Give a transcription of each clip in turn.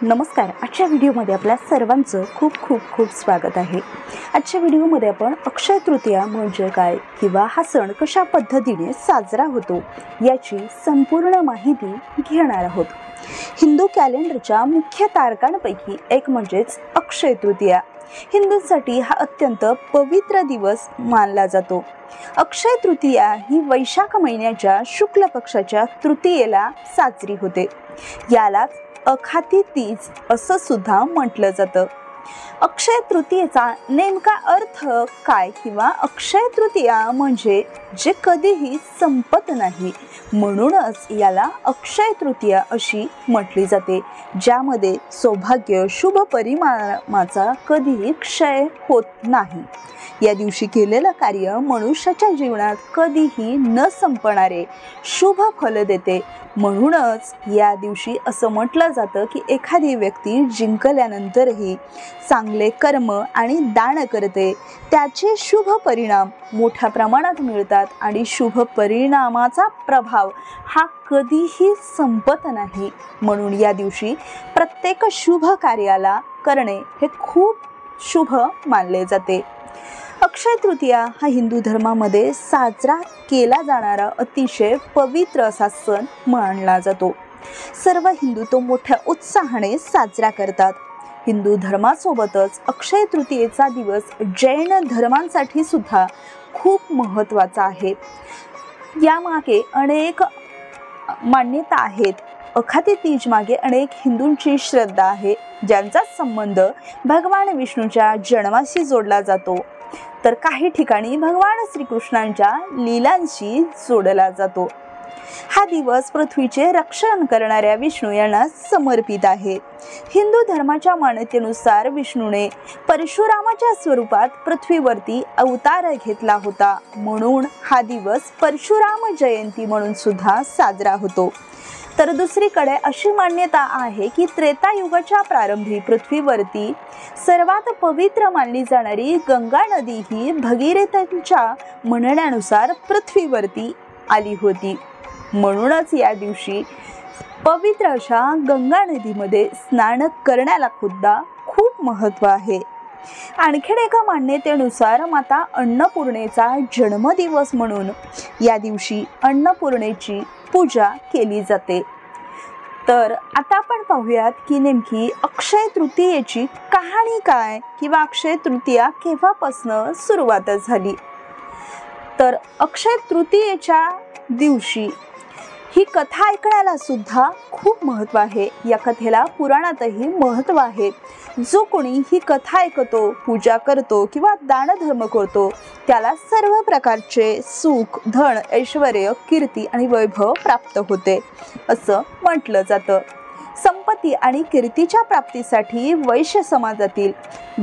नमस्कार. आजच्या व्हिडिओमध्ये आपल्या सर्वांचं खूप खूप खूप स्वागत आहे. आजच्या व्हिडिओमध्ये आपण अक्षय तृतीया म्हणजे काय किंवा हा सण कशा पद्धतीने साजरा होतो याची संपूर्ण माहिती घेणार आहोत. हिंदू कॅलेंडरच्या मुख्य तारखांपैकी एक म्हणजेच अक्षय तृतीया. हिंदूंसाठी हा अत्यंत पवित्र दिवस मानला जातो. अक्षय तृतीया ही वैशाख महिन्याच्या शुक्ल पक्षाच्या तृतीयेला साजरी होते. यालाच अखाती तीज असं सुद्धा म्हटलं जातं. अक्षय तृतीयेचा नेमका अर्थ काय किंवा अक्षय तृतीया म्हणजे जे कधीही संपत नाही, म्हणूनच याला अक्षय तृतीया अशी म्हटली जाते, ज्यामध्ये सौभाग्य शुभ परिणामाचा कधीही क्षय होत नाही. या दिवशी केलेलं कार्य मनुष्याच्या जीवनात कधीही न संपणारे शुभ फल देते. म्हणूनच या दिवशी असं म्हटलं जातं की एखादी व्यक्ती जिंकल्यानंतरही चांगले कर्म आणि दान करते, त्याचे शुभ परिणाम मोठ्या प्रमाणात मिळतात आणि शुभ परिणामाचा प्रभाव हा कधीही संपत नाही. म्हणून या दिवशी प्रत्येक शुभ कार्याला करणे हे खूप शुभ मानले जाते. अक्षय तृतीया हा हिंदू धर्मामध्ये साजरा केला जाणारा अतिशय पवित्र असा सण मानला जातो. सर्व हिंदू तो मोठ्या उत्साहाने साजरा करतात. हिंदू धर्मासोबतच अक्षय तृतीयेचा दिवस जैन धर्मांसाठी सुद्धा खूप महत्त्वाचा आहे. यामागे अनेक मान्यता आहेत. अखाती तीज मागे अनेक हिंदूंची श्रद्धा आहे, ज्यांचा संबंध भगवान विष्णूच्या जन्माशी जोडला जातो, तर काही ठिकाणी भगवान श्रीकृष्णांच्या लीलांशी जोडला जातो. हा दिवस पृथ्वीचे रक्षण करणाऱ्या विष्णू यांना समर्पित आहे. हिंदू धर्माच्या मान्यतेनुसार विष्णूने परशुरामाच्या स्वरूपात पृथ्वीवरती अवतार घेतला होता, म्हणून हा दिवस परशुराम जयंती म्हणून सुद्धा साजरा होतो. तर दुसरीकडे अशी मान्यता आहे की त्रेतायुगाच्या प्रारंभी पृथ्वीवरती सर्वात पवित्र मानली जाणारी गंगा नदी ही भगीरथांच्या म्हणण्यानुसार पृथ्वीवरती आली होती. म्हणूनच या दिवशी पवित्र अशा गंगा नदीमध्ये स्नान करण्याला सुद्धा खूप महत्त्व आहे. आणखीन एका मान्यतेनुसार माता अन्नपूर्णेचा जन्मदिवस म्हणून या दिवशी अन्नपूर्णेची पूजा केली जाते. तर आता आपण पाहूयात की नेमकी अक्षय तृतीयेची कहाणी काय किंवा अक्षय तृतीया केव्हापासून सुरुवात झाली. तर अक्षय तृतीयेच्या दिवशी ही कथा ऐकण्याला सुद्धा खूप महत्त्व आहे. या कथेला पुराणातही महत्त्व आहे. जो कोणी ही कथा ऐकतो, पूजा करतो किंवा दानधर्म करतो, त्याला सर्व प्रकारचे सुख, धन, ऐश्वर्य, कीर्ती आणि वैभव प्राप्त होते असं म्हटलं जातं. संपत्ती आणि कीर्तीच्या प्राप्तीसाठी वैश्य समाजातील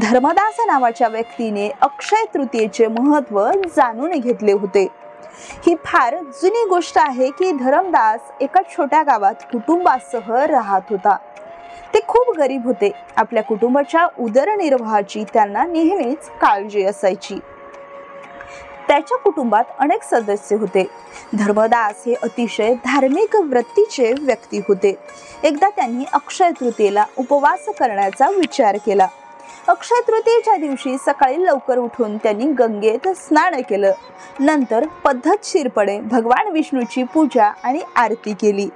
धर्मदास नावाच्या व्यक्तीने अक्षय तृतीयेचे महत्त्व जाणून घेतले होते. ही फार जुनी गोष्ट आहे की धर्मदास एका छोट्या गावात कुटुंबासह राहत होता. ते खूप गरीब होते. आपल्या कुटुंबाच्या उदरनिर्वाहाची त्यांना नेहमीच काळजी असायची. त्याच्या कुटुंबात अनेक सदस्य होते. धर्मदास हे अतिशय धार्मिक वृत्तीचे व्यक्ती होते. एकदा त्यांनी अक्षय तृतीयेला उपवास करण्याचा विचार केला. अक्षय तृतीयेच्या दिवशी सकाळी लवकर उठून त्यांनी गंगेत स्नान केलं. नंतर पद्धतशीरपणे भगवान विष्णूची पूजा आणि आरती केली.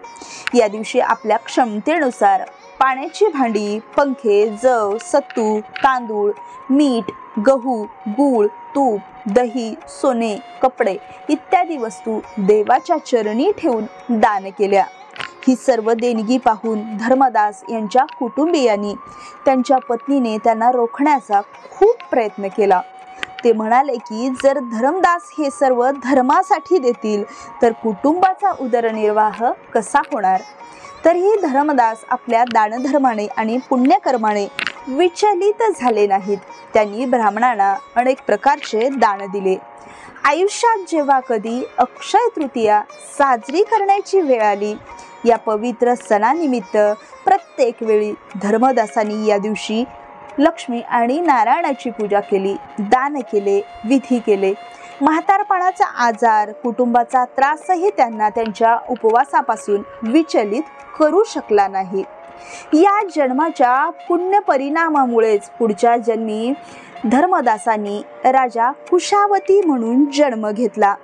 या दिवशी आपल्या क्षमतेनुसार पाण्याची भांडी, पंखे, जव, सत्तू, तांदूळ, मीठ, गहू, गूळ, तूप, दही, सोने, कपडे इत्यादी वस्तू देवाच्या चरणी ठेवून दान केल्या. ही सर्व देणगी पाहून धर्मदास यांच्या कुटुंबियांनी त्यांच्या पत्नीने त्यांना रोखण्याचा खूप प्रयत्न केला. ते म्हणाले की जर धर्मदास हे सर्व धर्मासाठी देतील तर कुटुंबाचा उदरनिर्वाह कसा होणार. तरीही धर्मदास आपल्या दानधर्माने आणि पुण्यकर्माने विचलित झाले नाहीत. त्यांनी ब्राह्मणांना अनेक प्रकारचे दान दिले. आयुष्यात जेव्हा कधी अक्षय तृतीया साजरी करण्याची वेळ आली, या पवित्र सणानिमित्त प्रत्येक वेळी धर्मदासांनी या दिवशी लक्ष्मी आणि नारायणाची पूजा केली, दान केले, विधी केले. म्हातारपणाचा आजार, कुटुंबाचा त्रासही त्यांना त्यांच्या उपवासापासून विचलित करू शकला नाही. या जन्माच्या पुण्य परिणामामुळेच पुढच्या जन्मी धर्मदासांनी राजा कुशावती म्हणून जन्म घेतला।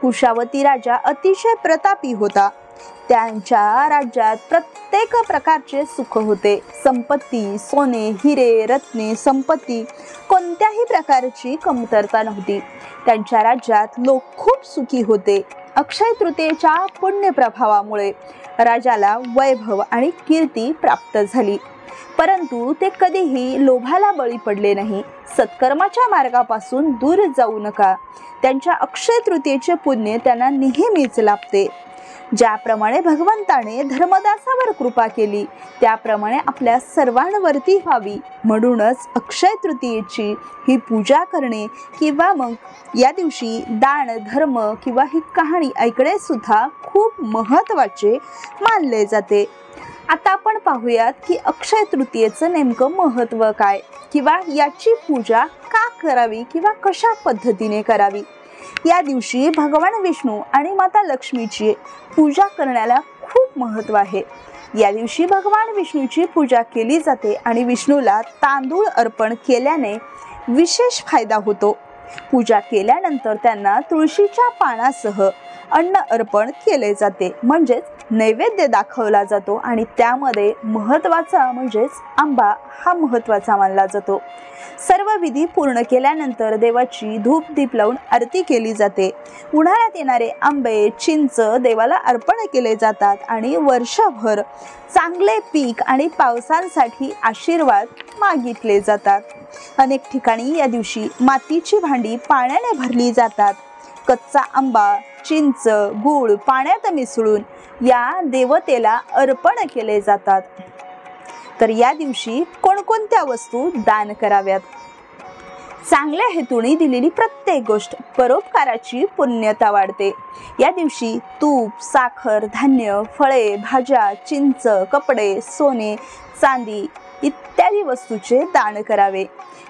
कुशावती राजा अतिशय प्रतापी होता। त्यांच्या राज्यात प्रत्येक प्रकारचे सुख होते। संपत्ती, सोने, हिरे, रत्ने, संपत्ती कोणत्याही प्रकारची कमतरता नव्हती। त्यांच्या राज्यात लोक खूप सुखी होते। अक्षय तृतीयेच्या पुण्य प्रभावामुळे राजाला वैभव आणि कीर्ती प्राप्त झाली, परंतु ते कधीही लोभाला बळी पडले नाही। सत्कर्माच्या मार्गापासून दूर जाऊ नका। त्यांच्या अक्षय तृतीयेचे पुण्य त्यांना नेहमीच लाभते। ज्याप्रमाणे भगवंताने धर्मदासावर कृपा केली त्याप्रमाणे आपल्या सर्वांवरती व्हावी, म्हणूनच अक्षय तृतीयेची ही पूजा करणे किंवा मग या दिवशी दान धर्म किंवा ही कहाणी ऐकणे सुद्धा खूप महत्त्वाचे मानले जाते। आता आपण पाहूयात की अक्षय तृतीयेचं नेमकं महत्त्व काय किंवा याची पूजा का करावी किंवा कशा पद्धतीने करावी। या दिवशी भगवान विष्णू आणि माता लक्ष्मीची पूजा करण्याला खूप महत्त्व आहे। या दिवशी भगवान विष्णूची पूजा केली जाते आणि विष्णूला तांदूळ अर्पण केल्याने विशेष फायदा होतो। पूजा केल्यानंतर त्यांना तुळशीच्या पानासह अन्न अर्पण केले जाते, म्हणजेच नैवेद्य दाखवला जातो आणि त्यामध्ये महत्त्वाचा म्हणजेच आंबा हा महत्त्वाचा मानला जातो। सर्व विधी पूर्ण केल्यानंतर देवाची धूप दीप लावून आरती केली जाते। उन्हाळ्यात येणारे आंबे, चिंच देवाला अर्पण केले जातात आणि वर्षभर चांगले पीक आणि पावसांसाठी आशीर्वाद मागितले जातात। अनेक ठिकाणी या दिवशी मातीची भांडी पाण्याने भरली जातात। कच्चा आंबा, चिंच, गूळ पाण्यात मिसळून या देवतेला अर्पण केले जातात। तर या दिवशी कोणकोणत्या वस्तू दान कराव्यात? चांगल्या हेतूने दिलेली प्रत्येक गोष्ट परोपकाराची पुण्यता वाढते। या दिवशी तूप, साखर, धान्य, फळे, भाज्या, चिंच, कपडे, सोने, चांदी इत्यादी वस्तूचे दान करावे।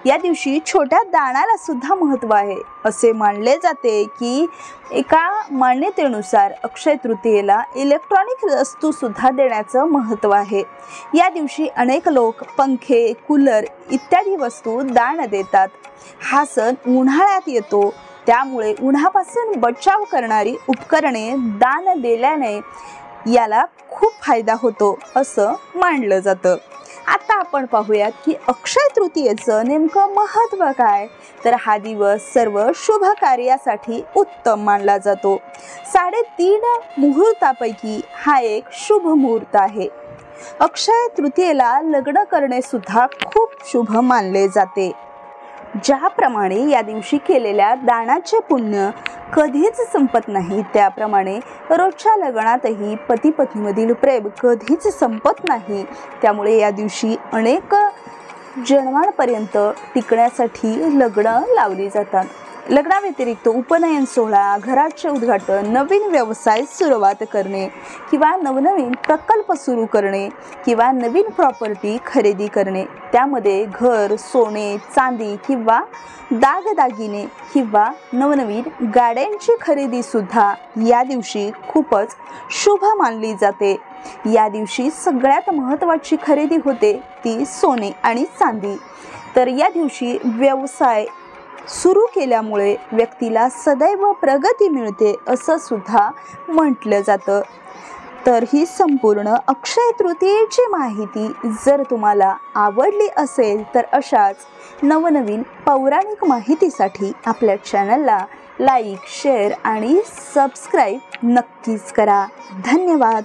या दिवशी छोट्या दानाला सुद्धा महत्त्व आहे। असे मानले जाते की एका मान्यतेनुसार अक्षय तृतीयेला इलेक्ट्रॉनिक वस्तू सुद्धा देण्याचं महत्त्व आहे। या दिवशी अनेक लोक पंखे, कूलर इत्यादी वस्तू दान देतात। हा सण उन्हाळ्यात येतो, त्यामुळे उन्हापासून बचाव करणारी उपकरणे दान दिल्याने याला खूप फायदा होतो असं मानलं जातं। आता आपण पाहूयात की अक्षय तृतीयेचं नेमकं महत्त्व काय। तर हा दिवस सर्व शुभ कार्यासाठी उत्तम मानला जातो। 3.5 मुहूर्तापैकी हा एक शुभ मुहूर्त आहे। अक्षय तृतीयेला लग्न करणे सुद्धा खूप शुभ मानले जाते। ज्याप्रमाणे या दिवशी केलेल्या दानाचे पुण्य कधीच संपत नाही, त्याप्रमाणे रोजच्या लग्नातही पती पत्नीमधील प्रेम कधीच संपत नाही। त्यामुळे या दिवशी अनेक जन्मांपर्यंत टिकण्यासाठी लग्न लावली जातात। लग्नाव्यतिरिक्त उपनयन सोहळा, घराचे उद्घाटन, नवीन व्यवसाय सुरुवात करणे किंवा नवनवीन प्रकल्प सुरू करणे किंवा नवीन प्रॉपर्टी खरेदी करणे, त्यामध्ये घर, सोने, चांदी किंवा दागदागिने किंवा नवनवीन गाड्यांची खरेदी सुद्धा या दिवशी खूपच शुभ मानली जाते। या दिवशी सगळ्यात महत्त्वाची खरेदी होते ती सोने आणि चांदी। तर या दिवशी व्यवसाय सुरू केल्यामुळे व्यक्तीला सदैव प्रगती मिळते असं सुद्धा म्हटलं जातं। तर ही संपूर्ण अक्षय तृतीयेची माहिती जर तुम्हाला आवडली असेल तर अशाच नवनवीन पौराणिक माहितीसाठी आपल्या चॅनलला लाईक, शेअर आणि सबस्क्राईब नक्कीच करा। धन्यवाद।